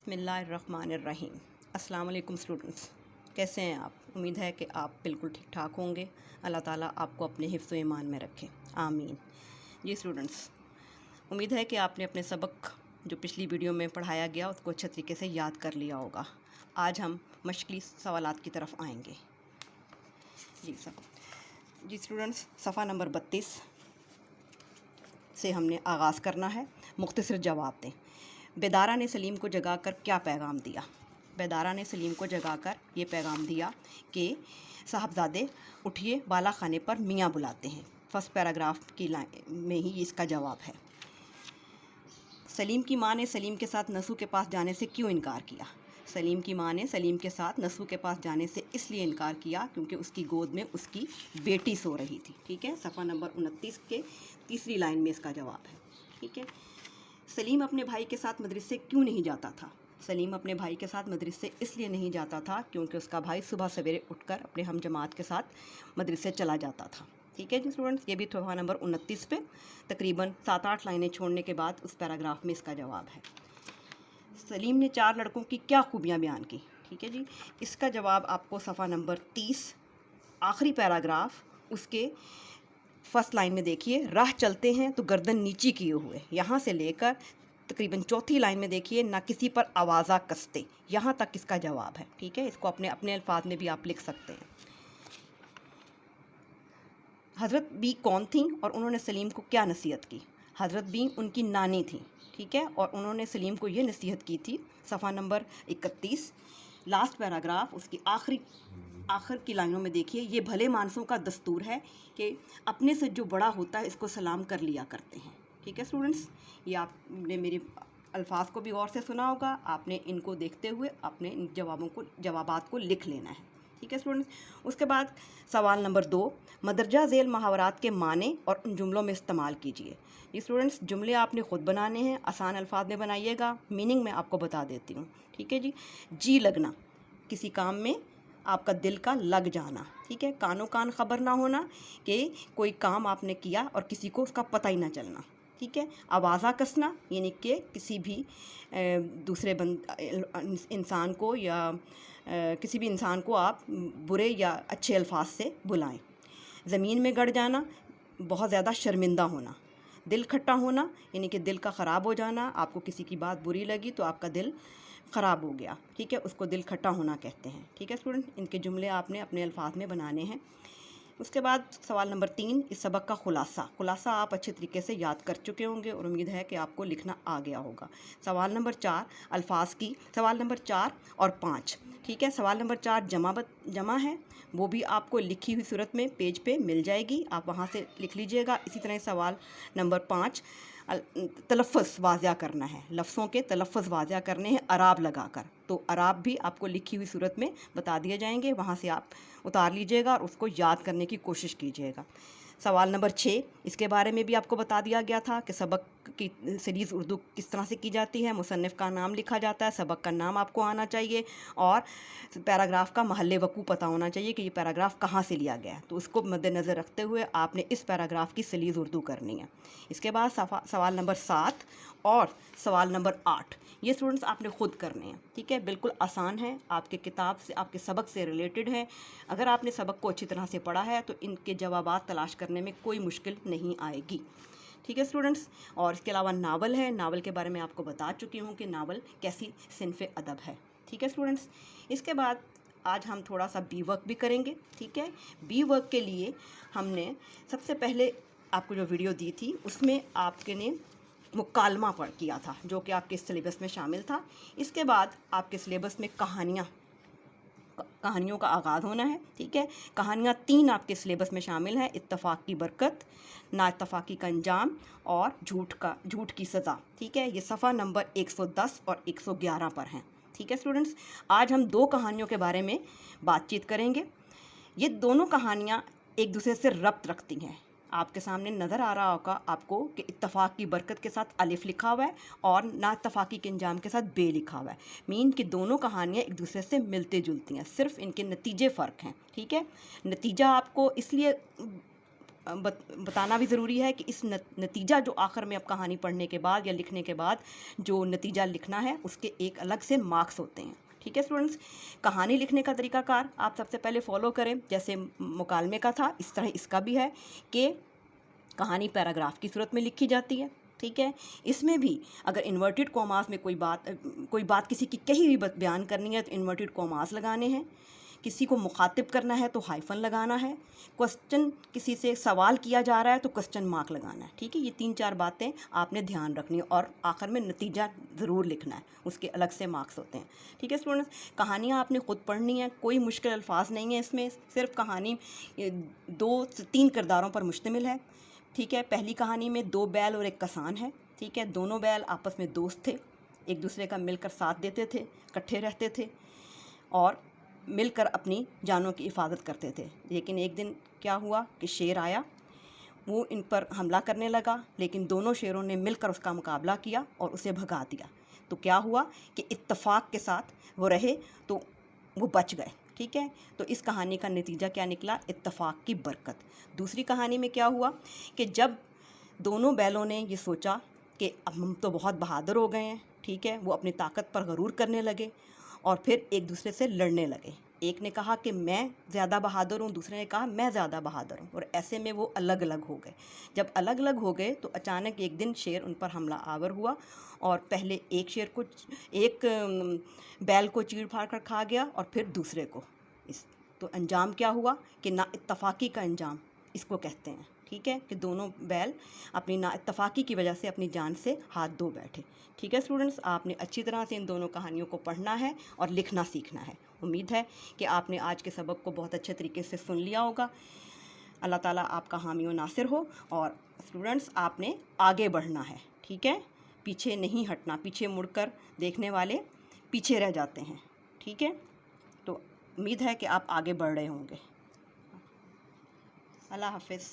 बिस्मिल्लाहिर्रहमानिर्रहीम। अस्सलाम वालेकुम स्टूडेंट्स, कैसे हैं आप? उम्मीद है कि आप बिल्कुल ठीक ठाक होंगे। अल्लाह ताला आपको अपने हिफ्ज़ व ईमान में रखे, आमीन। जी स्टूडेंट्स, उम्मीद है कि आपने अपने सबक जो पिछली वीडियो में पढ़ाया गया उसको अच्छे तरीके से याद कर लिया होगा। आज हम मश्किल सवालात की तरफ आएंगे। जी स्टूडेंट्स, सफ़ा नंबर 32 से हमने आगाज़ करना है। मुख्तसर जवाब दें। बेदारा ने सलीम को जगाकर क्या पैगाम दिया? बेदारा ने सलीम को जगाकर ये पैगाम दिया कि साहबजादे उठिए, बाला खाने पर मियाँ बुलाते हैं। फर्स्ट पैराग्राफ की लाइन में ही इसका जवाब है। सलीम की माँ ने सलीम के साथ नसू के पास जाने से क्यों इनकार किया? सलीम की माँ ने सलीम के साथ नसू के पास जाने से इसलिए इनकार किया क्योंकि उसकी गोद में उसकी बेटी सो रही थी। ठीक है, सफ़ा नंबर 29 के तीसरी लाइन में इसका जवाब है। ठीक है, सलीम अपने भाई के साथ मदरसे क्यों नहीं जाता था? सलीम अपने भाई के साथ मदरसे इसलिए नहीं जाता था क्योंकि उसका भाई सुबह सवेरे उठकर अपने हम जमात के साथ मदरसे चला जाता था। ठीक है जी स्टूडेंट्स, ये भी सफ़ा नंबर 29 पे तकरीबन 7-8 लाइनें छोड़ने के बाद उस पैराग्राफ में इसका जवाब है। सलीम ने 4 लड़कों की क्या खूबियाँ बयान की? ठीक है जी, इसका जवाब आपको सफ़ा नंबर 30 आखिरी पैराग्राफ उसके फर्स्ट लाइन में देखिए, राह चलते हैं तो गर्दन नीची किए हुए, यहाँ से लेकर तकरीबन चौथी लाइन में देखिए, ना किसी पर आवाज़ा कसते, यहाँ तक इसका जवाब है। ठीक है, इसको अपने अपने अल्फाज में भी आप लिख सकते हैं। हज़रत बी कौन थी और उन्होंने सलीम को क्या नसीहत की? हज़रत बी उनकी नानी थी। ठीक है, और उन्होंने सलीम को ये नसीहत की थी। सफ़ा नंबर 31 लास्ट पैराग्राफ उसकी आखिर की लाइनों में देखिए, ये भले मानसों का दस्तूर है कि अपने से जो बड़ा होता है इसको सलाम कर लिया करते हैं। ठीक है स्टूडेंट्स, ये आपने मेरे अल्फाज को भी गौर से सुना होगा। आपने इनको देखते हुए अपने इन जवाबात को लिख लेना है। ठीक है स्टूडेंट्स, उसके बाद सवाल नंबर 2, मदरजा झेल मुहावरात के माने और उन जुमलों में इस्तेमाल कीजिए। ये स्टूडेंट्स, जुमले आपने ख़ुद बनाने हैं, आसान अल्फाज में बनाइएगा। मीनिंग मैं आपको बता देती हूँ। ठीक है जी लगना, किसी काम में आपका दिल का लग जाना। ठीक है, कानो कान खबर ना होना कि कोई काम आपने किया और किसी को उसका पता ही ना चलना। ठीक है, आवाज़ा कसना यानी कि किसी भी दूसरे इंसान को या किसी भी इंसान को आप बुरे या अच्छे अल्फाज से बुलाएं। ज़मीन में गड़ जाना, बहुत ज़्यादा शर्मिंदा होना। दिल खट्टा होना यानी कि दिल का ख़राब हो जाना, आपको किसी की बात बुरी लगी तो आपका दिल ख़राब हो गया। ठीक है, उसको दिल खट्टा होना कहते हैं। ठीक है स्टूडेंट, इनके जुमले आपने अपने अल्फाज में बनाने हैं। उसके बाद सवाल नंबर 3, इस सबक का खुलासा आप अच्छे तरीके से याद कर चुके होंगे और उम्मीद है कि आपको लिखना आ गया होगा। सवाल नंबर 4 अल्फाज की, सवाल नंबर 4 और 5। ठीक है, सवाल नंबर 4 जमा है, वो भी आपको लिखी हुई सूरत में पेज पे मिल जाएगी, आप वहाँ से लिख लीजिएगा। इसी तरह सवाल नंबर 5 तलफ़्फ़ुज़ वाज़िया करना है, लफ्ज़ों के तलफ़्फ़ुज़ वाज़िया करने हैं अराब लगाकर, तो अराब भी आपको लिखी हुई सूरत में बता दिए जाएंगे, वहाँ से आप उतार लीजिएगा और उसको याद करने की कोशिश कीजिएगा। सवाल नंबर 6, इसके बारे में भी आपको बता दिया गया था कि सबक की सीरीज़ उर्दू किस तरह से की जाती है। मुसन्निफ़ का नाम लिखा जाता है, सबक का नाम आपको आना चाहिए और पैराग्राफ का महल्ले वक़ू पता होना चाहिए कि ये पैराग्राफ कहाँ से लिया गया है, तो उसको मद्देनज़र रखते हुए आपने इस पैराग्राफ की सीरीज़ उर्दू करनी है। इसके बाद सवाल नंबर 7 और सवाल नंबर 8 ये स्टूडेंट्स आपने ख़ुद करने हैं। ठीक है, बिल्कुल आसान है, आपके किताब से आपके सबक से रिलेटेड है। अगर आपने सबक को अच्छी तरह से पढ़ा है तो इनके जवाबात तलाश करने में कोई मुश्किल नहीं आएगी। ठीक है स्टूडेंट्स, और इसके अलावा नावल है, नावल के बारे में आपको बता चुकी हूँ कि नावल कैसी सिनफ़े अदब है। ठीक है स्टूडेंट्स, इसके बाद आज हम थोड़ा सा बी वर्क भी करेंगे। ठीक है, बी वर्क के लिए हमने सबसे पहले आपको जो वीडियो दी थी उसमें आपके ने मुकालमा पढ़ किया था जो कि आपके सिलेबस में शामिल था। इसके बाद आपके सिलेबस में कहानियों का आगाज़ होना है। ठीक है, कहानियाँ 3 आपके सिलेबस में शामिल हैं, इत्तफ़ाक़ की बरकत, नाइत्तफ़ाक़ी का अंजाम और झूठ की सज़ा। ठीक है, ये सफ़ा नंबर 110 और 111 पर हैं। ठीक है स्टूडेंट्स, आज हम 2 कहानियों के बारे में बातचीत करेंगे। ये दोनों कहानियाँ एक दूसरे से रब्त रखती हैं। आपके सामने नज़र आ रहा होगा आपको कि इत्तफ़ाक़ की बरकत के साथ अलिफ़ लिखा हुआ है और नाइत्तफ़ाक़ी के अंजाम के साथ बे लिखा हुआ है। मीन कि दोनों कहानियाँ एक दूसरे से मिलती जुलती हैं, सिर्फ इनके नतीजे फ़र्क हैं। ठीक है, नतीजा आपको इसलिए बताना भी ज़रूरी है कि इस नतीजा जो आखिर में अब कहानी पढ़ने के बाद या लिखने के बाद जो नतीजा लिखना है उसके एक अलग से मार्क्स होते हैं। ठीक है स्टूडेंट्स, कहानी लिखने का तरीकाकार आप सबसे पहले फॉलो करें, जैसे मुकालमे का था इस तरह इसका भी है कि कहानी पैराग्राफ की सूरत में लिखी जाती है। ठीक है, इसमें भी अगर इन्वर्टेड कॉमास में कोई बात किसी की कही हुई बयान करनी है तो इन्वर्टेड कॉमास लगाने हैं, किसी को मुखातिब करना है तो हाइफन लगाना है, क्वेश्चन किसी से सवाल किया जा रहा है तो क्वेश्चन मार्क लगाना है। ठीक है, ये 3-4 बातें आपने ध्यान रखनी है और आखिर में नतीजा ज़रूर लिखना है, उसके अलग से मार्क्स होते हैं। ठीक है स्टूडेंट्स, कहानियाँ आपने ख़ुद पढ़नी है, कोई मुश्किल अल्फाज नहीं है इसमें, सिर्फ कहानी 2 से 3 किरदारों पर मुश्तमिल है। ठीक है, पहली कहानी में 2 बैल और 1 कसान है। ठीक है, दोनों बैल आपस में दोस्त थे, एक दूसरे का मिलकर साथ देते थे, इकट्ठे रहते थे और मिलकर अपनी जानों की हिफाजत करते थे। लेकिन एक दिन क्या हुआ कि शेर आया, वो इन पर हमला करने लगा, लेकिन दोनों शेरों ने मिलकर उसका मुकाबला किया और उसे भगा दिया। तो क्या हुआ कि इत्तेफाक के साथ वो रहे तो वो बच गए। ठीक है, तो इस कहानी का नतीजा क्या निकला? इत्तेफाक की बरकत। दूसरी कहानी में क्या हुआ कि जब दोनों बैलों ने ये सोचा कि अब हम तो बहुत बहादुर हो गए हैं, ठीक है, वो अपनी ताकत पर गरूर करने लगे और फिर एक दूसरे से लड़ने लगे। एक ने कहा कि मैं ज़्यादा बहादुर हूँ, दूसरे ने कहा मैं ज़्यादा बहादुर हूँ, और ऐसे में वो अलग अलग हो गए। जब अलग अलग हो गए तो अचानक एक दिन शेर उन पर हमला आवर हुआ और पहले एक बैल को चीड़ फाड़ कर खा गया और फिर दूसरे को। तो अंजाम क्या हुआ कि ना इत्तफाक़ी का अंजाम इसको कहते हैं। ठीक है, कि दोनों बैल अपनी ना इत्तफाक़ी की वजह से अपनी जान से हाथ धो बैठे। ठीक है स्टूडेंट्स, आपने अच्छी तरह से इन दोनों कहानियों को पढ़ना है और लिखना सीखना है। उम्मीद है कि आपने आज के सबक को बहुत अच्छे तरीके से सुन लिया होगा। अल्लाह ताला आपका हामी व नासिर हो। और स्टूडेंट्स, आपने आगे बढ़ना है। ठीक है, पीछे नहीं हटना, पीछे मुड़कर देखने वाले पीछे रह जाते हैं। ठीक है, तो उम्मीद है कि आप आगे बढ़ रहे होंगे। अल्लाह हाफ़िज़।